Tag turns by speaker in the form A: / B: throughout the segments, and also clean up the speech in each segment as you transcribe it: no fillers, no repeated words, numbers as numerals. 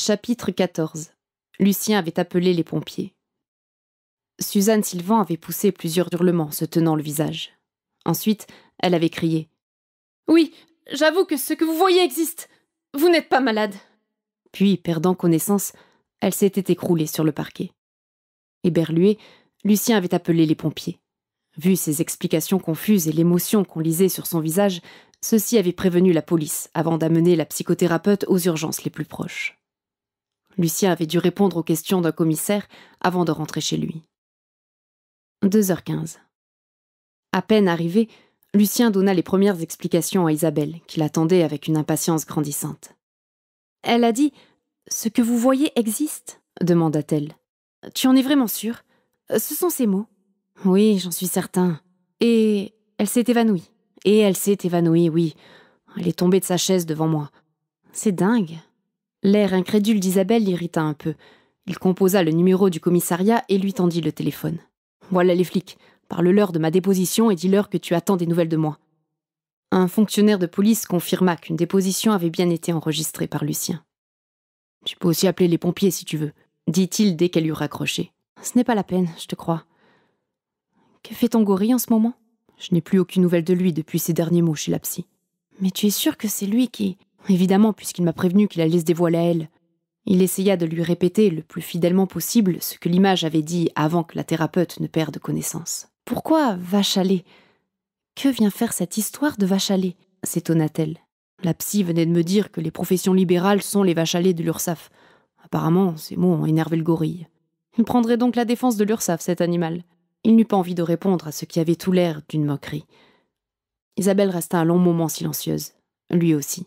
A: Chapitre 14. Lucien avait appelé les pompiers. Suzanne Sylvan avait poussé plusieurs hurlements, se tenant le visage. Ensuite, elle avait crié « Oui, j'avoue que ce que vous voyez existe. Vous n'êtes pas malade. » Puis, perdant connaissance, elle s'était écroulée sur le parquet. Éberlué, Lucien avait appelé les pompiers. Vu ses explications confuses et l'émotion qu'on lisait sur son visage, ceux-ci avaient prévenu la police avant d'amener la psychothérapeute aux urgences les plus proches. Lucien avait dû répondre aux questions d'un commissaire avant de rentrer chez lui. 2h15. À peine arrivé, Lucien donna les premières explications à Isabelle, qui l'attendait avec une impatience grandissante. Elle a dit « Ce que vous voyez existe ?» demanda-t-elle. « Tu en es vraiment sûr ? Ce sont ces mots. »« Oui, j'en suis certain. Et elle s'est évanouie. Et elle s'est évanouie, oui. Elle est tombée de sa chaise devant moi. C'est dingue. » L'air incrédule d'Isabelle l'irrita un peu. Il composa le numéro du commissariat et lui tendit le téléphone. « Voilà les flics. Parle-leur de ma déposition et dis-leur que tu attends des nouvelles de moi. » Un fonctionnaire de police confirma qu'une déposition avait bien été enregistrée par Lucien. « Tu peux aussi appeler les pompiers si tu veux, » dit-il dès qu'elle eut raccroché. « Ce n'est pas la peine, je te crois. »« Que fait ton gorille en ce moment ? » ?»« Je n'ai plus aucune nouvelle de lui depuis ses derniers mots chez la psy. »« Mais tu es sûr que c'est lui qui... » ?»« Évidemment, puisqu'il m'a prévenu qu'il allait se dévoiler à elle. » Il essaya de lui répéter le plus fidèlement possible ce que l'image avait dit avant que la thérapeute ne perde connaissance. « Pourquoi vache à lait ? Que vient faire cette histoire de vache à lait ?» s'étonna-t-elle. La psy venait de me dire que les professions libérales sont les vaches à lait de l'URSSAF. Apparemment, ces mots ont énervé le gorille. Il prendrait donc la défense de l'URSSAF, cet animal. Il n'eut pas envie de répondre à ce qui avait tout l'air d'une moquerie. Isabelle resta un long moment silencieuse, lui aussi.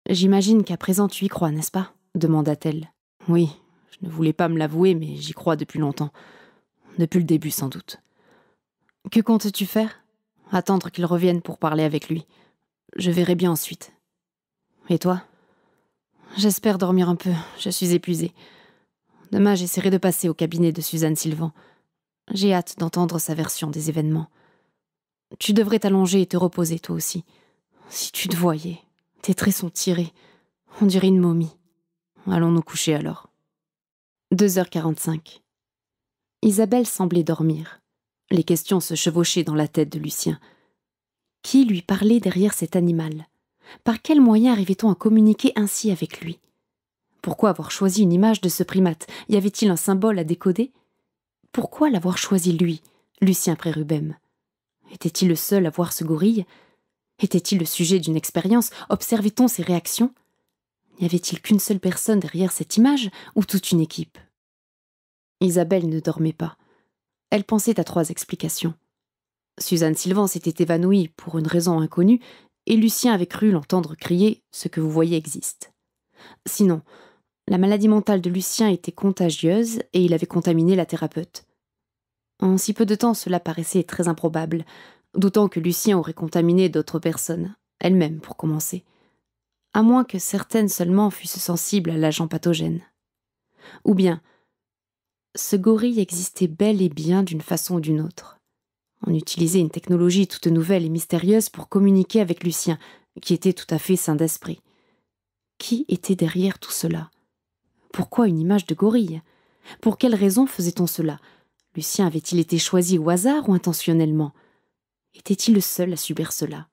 A: « J'imagine qu'à présent tu y crois, n'est-ce pas ? » demanda-t-elle. « Oui, je ne voulais pas me l'avouer, mais j'y crois depuis longtemps. Depuis le début, sans doute. »« Que comptes-tu faire ? » ?»« Attendre qu'il revienne pour parler avec lui. Je verrai bien ensuite. »« Et toi ? » ?»« J'espère dormir un peu, je suis épuisée. Demain, j'essaierai de passer au cabinet de Suzanne Sylvan. J'ai hâte d'entendre sa version des événements. Tu devrais t'allonger et te reposer, toi aussi. Si tu te voyais, tes traits sont tirés. On dirait une momie. Allons nous coucher alors. 2h45. Isabelle semblait dormir. Les questions se chevauchaient dans la tête de Lucien. Qui lui parlait derrière cet animal ? Par quel moyen arrivait-on à communiquer ainsi avec lui ? Pourquoi avoir choisi une image de ce primate ? Y avait-il un symbole à décoder ? Pourquoi l'avoir choisi lui, Lucien Prérubem ? Était-il le seul à voir ce gorille ? Était-il le sujet d'une expérience ? Observait-on ses réactions ? N'y avait-il qu'une seule personne derrière cette image ou toute une équipe ? Isabelle ne dormait pas. Elle pensait à 3 explications. Suzanne Sylvan s'était évanouie pour une raison inconnue et Lucien avait cru l'entendre crier « Ce que vous voyez existe ». Sinon, la maladie mentale de Lucien était contagieuse et il avait contaminé la thérapeute. En si peu de temps, cela paraissait très improbable, d'autant que Lucien aurait contaminé d'autres personnes, elle-même pour commencer. À moins que certaines seulement fussent sensibles à l'agent pathogène. Ou bien, ce gorille existait bel et bien d'une façon ou d'une autre. On utilisait une technologie toute nouvelle et mystérieuse pour communiquer avec Lucien, qui était tout à fait sain d'esprit. Qui était derrière tout cela ? Pourquoi une image de gorille ? Pour quelle raison faisait-on cela ? Lucien avait-il été choisi au hasard ou intentionnellement ? Était-il le seul à subir cela ?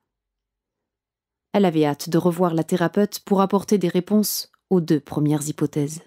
A: Elle avait hâte de revoir la thérapeute pour apporter des réponses aux 2 premières hypothèses.